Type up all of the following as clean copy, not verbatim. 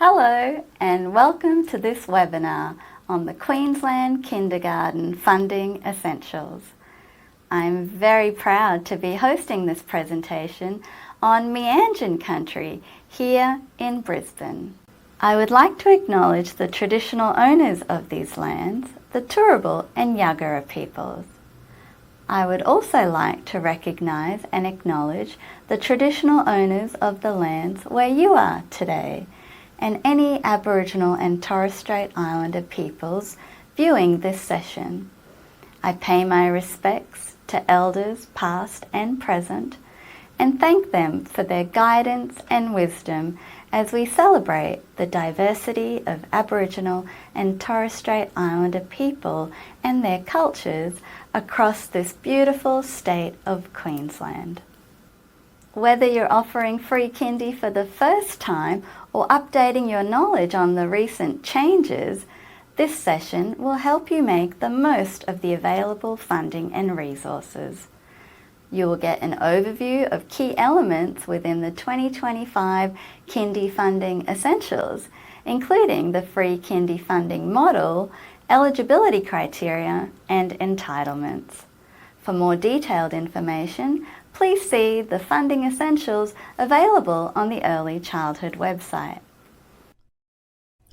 Hello and welcome to this webinar on the Queensland Kindergarten Funding Essentials. I'm very proud to be hosting this presentation on Meanjin country here in Brisbane. I would like to acknowledge the traditional owners of these lands, the Turrbal and Yagara peoples. I would also like to recognise and acknowledge the traditional owners of the lands where you are today, and any Aboriginal and Torres Strait Islander peoples viewing this session. I pay my respects to elders past and present and thank them for their guidance and wisdom as we celebrate the diversity of Aboriginal and Torres Strait Islander people and their cultures across this beautiful state of Queensland. Whether you're offering free kindy for the first time or updating your knowledge on the recent changes, this session will help you make the most of the available funding and resources. You will get an overview of key elements within the 2025 Kindy Funding Essentials, including the free kindy funding model, eligibility criteria, and entitlements. For more detailed information, please see the Funding Essentials available on the Early Childhood website.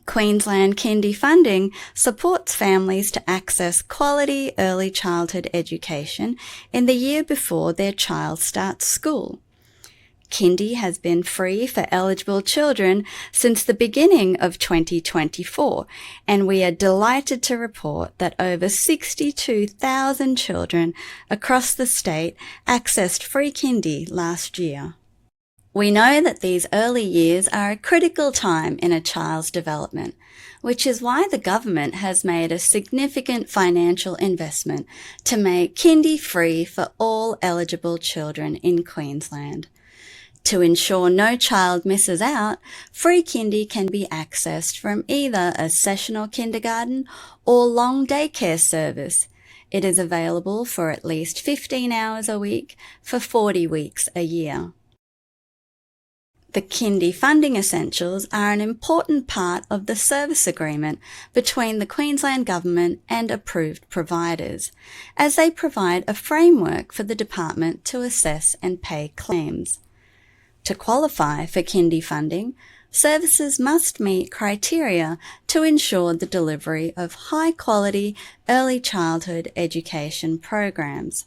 Queensland Kindy Funding supports families to access quality early childhood education in the year before their child starts school. Kindy has been free for eligible children since the beginning of 2024, and we are delighted to report that over 62,000 children across the state accessed free kindy last year. We know that these early years are a critical time in a child's development, which is why the government has made a significant financial investment to make kindy free for all eligible children in Queensland. To ensure no child misses out, free kindy can be accessed from either a sessional kindergarten or long daycare service. It is available for at least 15 hours a week for 40 weeks a year. The Kindy Funding Essentials are an important part of the service agreement between the Queensland Government and approved providers, as they provide a framework for the department to assess and pay claims. To qualify for kindy funding, services must meet criteria to ensure the delivery of high-quality early childhood education programs.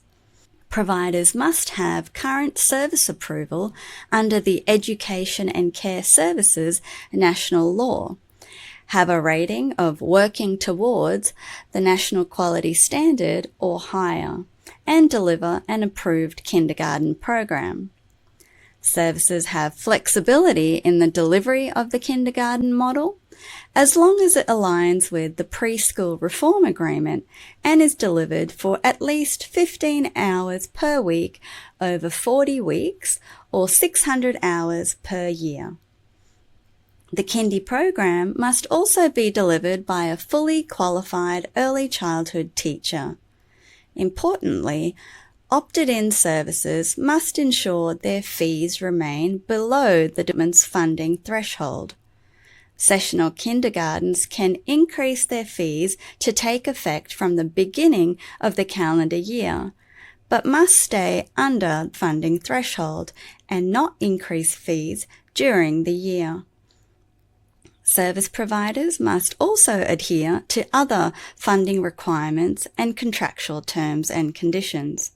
Providers must have current service approval under the Education and Care Services National Law, have a rating of working towards the National Quality Standard or higher, and deliver an approved kindergarten program. Services have flexibility in the delivery of the kindergarten model, as long as it aligns with the preschool reform agreement and is delivered for at least 15 hours per week over 40 weeks or 600 hours per year. The kindy program must also be delivered by a fully qualified early childhood teacher. Importantly, opted-in services must ensure their fees remain below the department's funding threshold. Sessional kindergartens can increase their fees to take effect from the beginning of the calendar year, but must stay under funding threshold and not increase fees during the year. Service providers must also adhere to other funding requirements and contractual terms and conditions,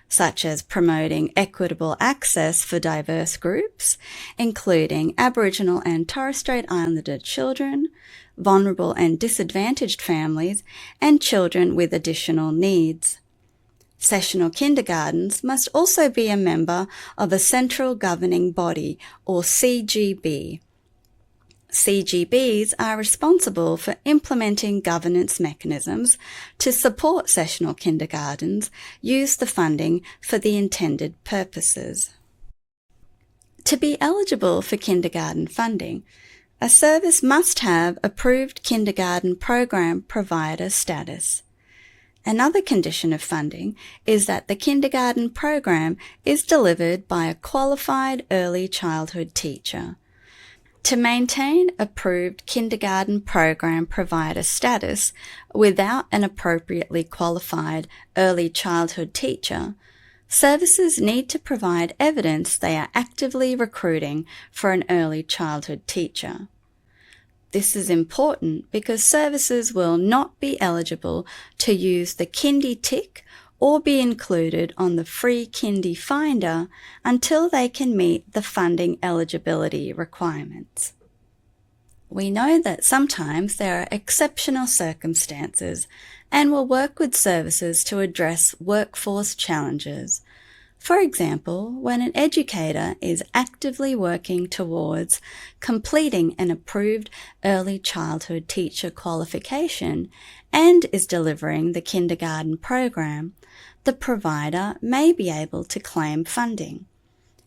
such as promoting equitable access for diverse groups, including Aboriginal and Torres Strait Islander children, vulnerable and disadvantaged families, and children with additional needs. Sessional kindergartens must also be a member of a central governing body, or CGB. CGBs are responsible for implementing governance mechanisms to support sessional kindergartens use the funding for the intended purposes. To be eligible for kindergarten funding, a service must have approved kindergarten program provider status. Another condition of funding is that the kindergarten program is delivered by a qualified early childhood teacher. To maintain approved kindergarten program provider status without an appropriately qualified early childhood teacher, services need to provide evidence they are actively recruiting for an early childhood teacher. This is important because services will not be eligible to use the Kindy tick or be included on the free Kindy Finder until they can meet the funding eligibility requirements. We know that sometimes there are exceptional circumstances and will work with services to address workforce challenges. For example, when an educator is actively working towards completing an approved early childhood teacher qualification and is delivering the kindergarten program, the provider may be able to claim funding.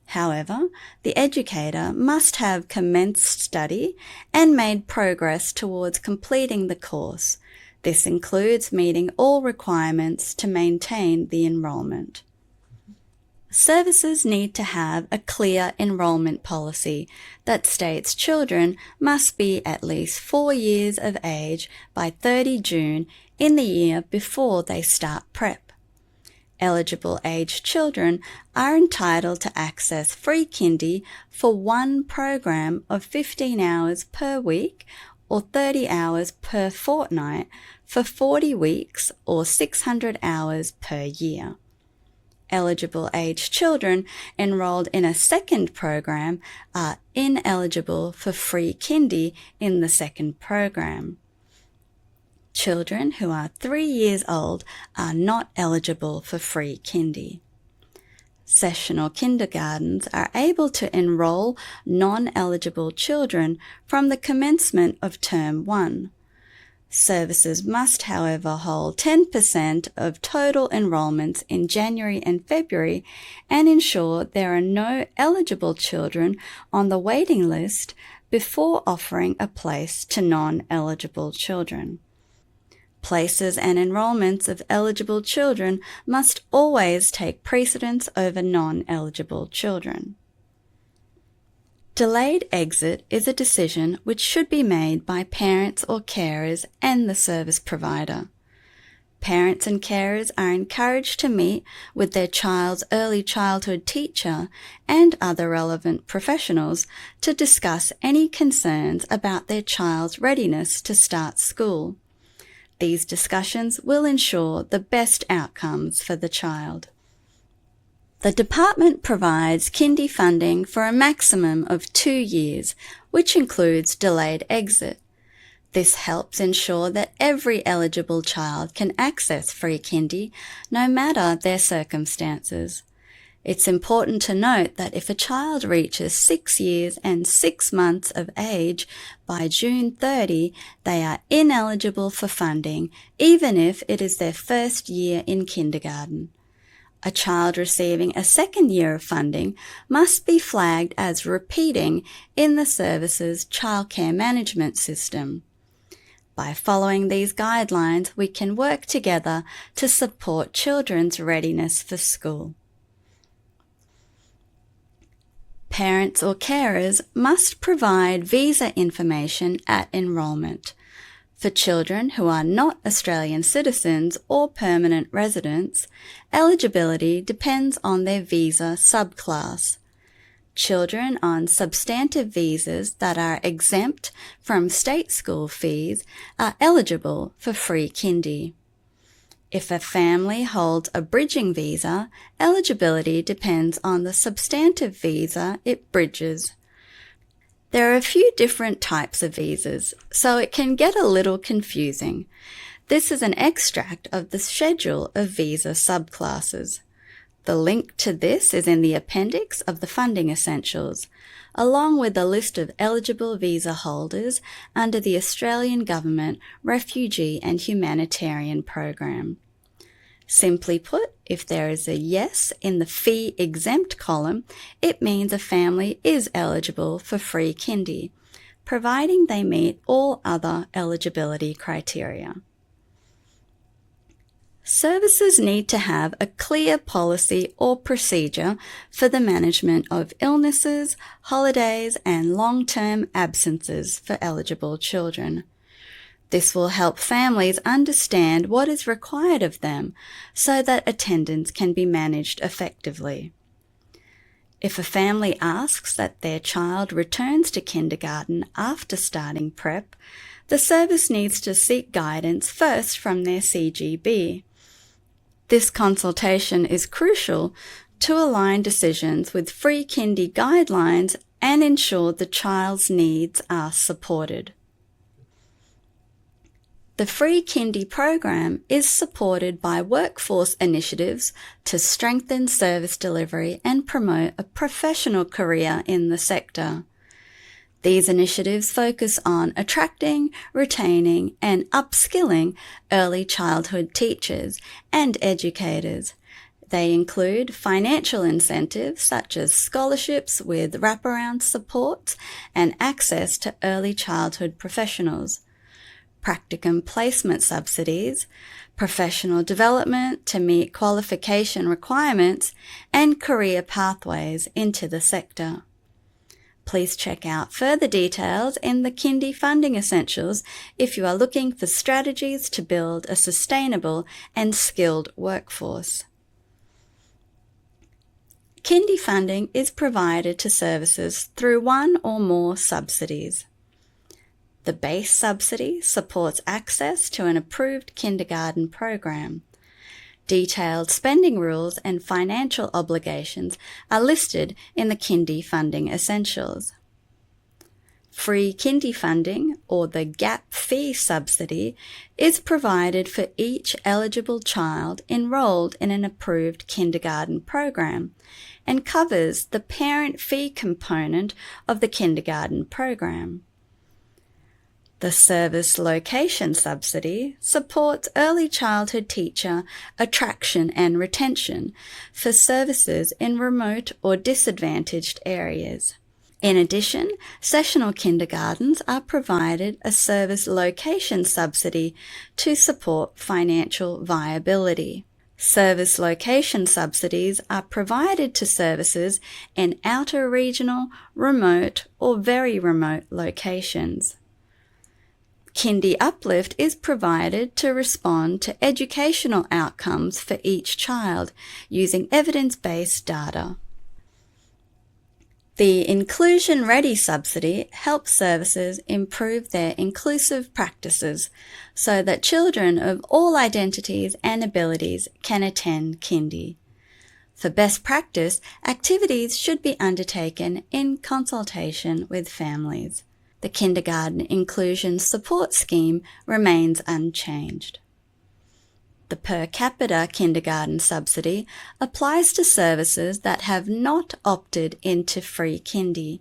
However, the educator must have commenced study and made progress towards completing the course. This includes meeting all requirements to maintain the enrolment. Services need to have a clear enrolment policy that states children must be at least 4 years of age by 30 June in the year before they start prep. Eligible aged children are entitled to access free kindy for one program of 15 hours per week or 30 hours per fortnight for 40 weeks or 600 hours per year. Eligible aged children enrolled in a second program are ineligible for free kindy in the second program. Children who are 3 years old are not eligible for free kindy. Sessional kindergartens are able to enroll non-eligible children from the commencement of Term 1. Services must, however, hold 10% of total enrolments in January and February and ensure there are no eligible children on the waiting list before offering a place to non-eligible children. Places and enrolments of eligible children must always take precedence over non-eligible children. Delayed exit is a decision which should be made by parents or carers and the service provider. Parents and carers are encouraged to meet with their child's early childhood teacher and other relevant professionals to discuss any concerns about their child's readiness to start school. These discussions will ensure the best outcomes for the child. The department provides kindy funding for a maximum of 2 years, which includes delayed exit. This helps ensure that every eligible child can access free kindy, no matter their circumstances. It's important to note that if a child reaches 6 years and 6 months of age by June 30, they are ineligible for funding, even if it is their first year in kindergarten. A child receiving a second year of funding must be flagged as repeating in the service's childcare management system. By following these guidelines, we can work together to support children's readiness for school. Parents or carers must provide visa information at enrolment. For children who are not Australian citizens or permanent residents, eligibility depends on their visa subclass. Children on substantive visas that are exempt from state school fees are eligible for free kindy. If a family holds a bridging visa, eligibility depends on the substantive visa it bridges. There are a few different types of visas, so it can get a little confusing. This is an extract of the schedule of visa subclasses. The link to this is in the appendix of the Funding Essentials, along with a list of eligible visa holders under the Australian Government Refugee and Humanitarian Program. Simply put, if there is a yes in the fee exempt column, it means a family is eligible for free kindy, providing they meet all other eligibility criteria. Services need to have a clear policy or procedure for the management of illnesses, holidays, and long-term absences for eligible children. This will help families understand what is required of them so that attendance can be managed effectively. If a family asks that their child returns to kindergarten after starting prep, the service needs to seek guidance first from their CGB. This consultation is crucial to align decisions with Free Kindy guidelines and ensure the child's needs are supported. The Free Kindy program is supported by workforce initiatives to strengthen service delivery and promote a professional career in the sector. These initiatives focus on attracting, retaining, and upskilling early childhood teachers and educators. They include financial incentives such as scholarships with wraparound support and access to early childhood professionals, practicum placement subsidies, professional development to meet qualification requirements, and career pathways into the sector. Please check out further details in the Kindy Funding Essentials if you are looking for strategies to build a sustainable and skilled workforce. Kindy funding is provided to services through one or more subsidies. The base subsidy supports access to an approved kindergarten program. Detailed spending rules and financial obligations are listed in the Kindy Funding Essentials. Free Kindy funding, or the gap fee subsidy, is provided for each eligible child enrolled in an approved kindergarten program and covers the parent fee component of the kindergarten program. The Service Location Subsidy supports early childhood teacher attraction and retention for services in remote or disadvantaged areas. In addition, sessional kindergartens are provided a Service Location Subsidy to support financial viability. Service location subsidies are provided to services in outer regional, remote, or very remote locations. Kindy Uplift is provided to respond to educational outcomes for each child using evidence-based data. The Inclusion Ready subsidy helps services improve their inclusive practices so that children of all identities and abilities can attend kindy. For best practice, activities should be undertaken in consultation with families. The Kindergarten Inclusion Support Scheme remains unchanged. The per capita kindergarten subsidy applies to services that have not opted into free kindy.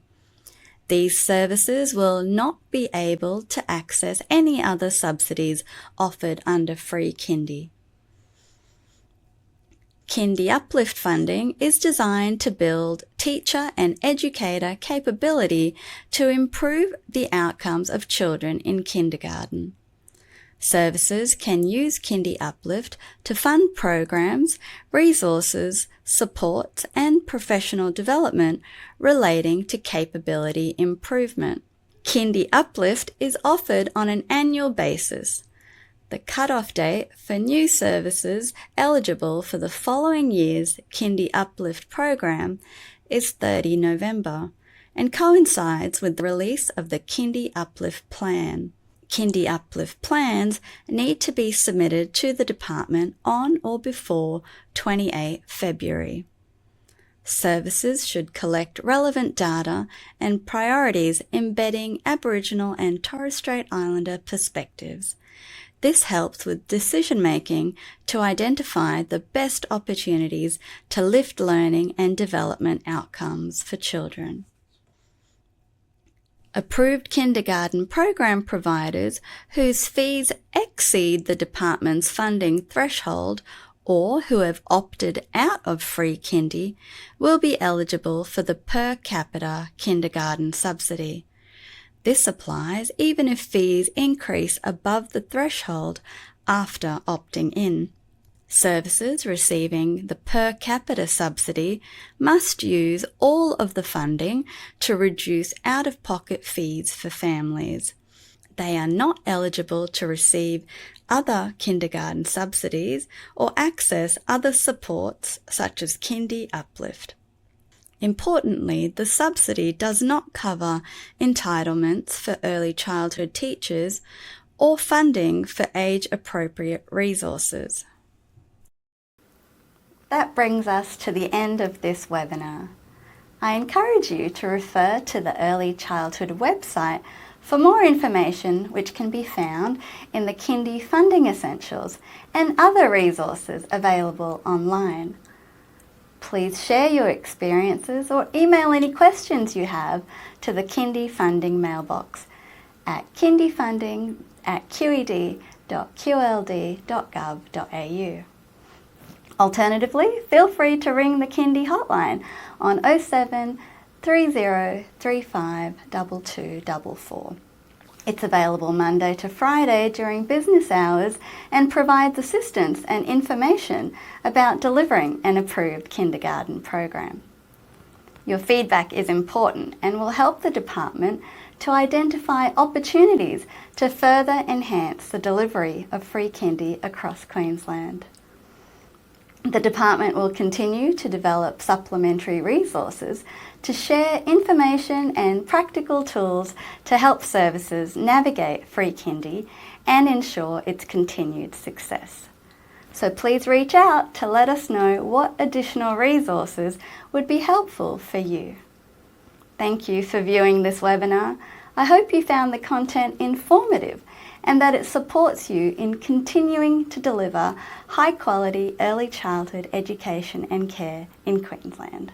These services will not be able to access any other subsidies offered under free kindy. Kindy Uplift funding is designed to build teacher and educator capability to improve the outcomes of children in kindergarten. Services can use Kindy Uplift to fund programs, resources, support, and professional development relating to capability improvement. Kindy Uplift is offered on an annual basis. The cut-off date for new services eligible for the following year's Kindy Uplift program is 30 November and coincides with the release of the Kindy Uplift Plan. Kindy Uplift plans need to be submitted to the department on or before 28 February. Services should collect relevant data and priorities embedding Aboriginal and Torres Strait Islander perspectives. This helps with decision-making to identify the best opportunities to lift learning and development outcomes for children. Approved kindergarten program providers whose fees exceed the department's funding threshold or who have opted out of free kindy will be eligible for the per capita kindergarten subsidy. This applies even if fees increase above the threshold after opting in. Services receiving the per capita subsidy must use all of the funding to reduce out-of-pocket fees for families. They are not eligible to receive other kindergarten subsidies or access other supports such as Kindy Uplift. Importantly, the subsidy does not cover entitlements for early childhood teachers or funding for age-appropriate resources. That brings us to the end of this webinar. I encourage you to refer to the Early Childhood website for more information which can be found in the Kindy Funding Essentials and other resources available online. Please share your experiences or email any questions you have to the Kindy Funding mailbox at kindyfunding@qed.qld.gov.au. Alternatively, feel free to ring the Kindy hotline on 07 30 35 2244. It's available Monday to Friday during business hours and provides assistance and information about delivering an approved kindergarten program. Your feedback is important and will help the department to identify opportunities to further enhance the delivery of free kindy across Queensland. The department will continue to develop supplementary resources to share information and practical tools to help services navigate free kindy and ensure its continued success. So please reach out to let us know what additional resources would be helpful for you. Thank you for viewing this webinar. I hope you found the content informative and that it supports you in continuing to deliver high quality early childhood education and care in Queensland.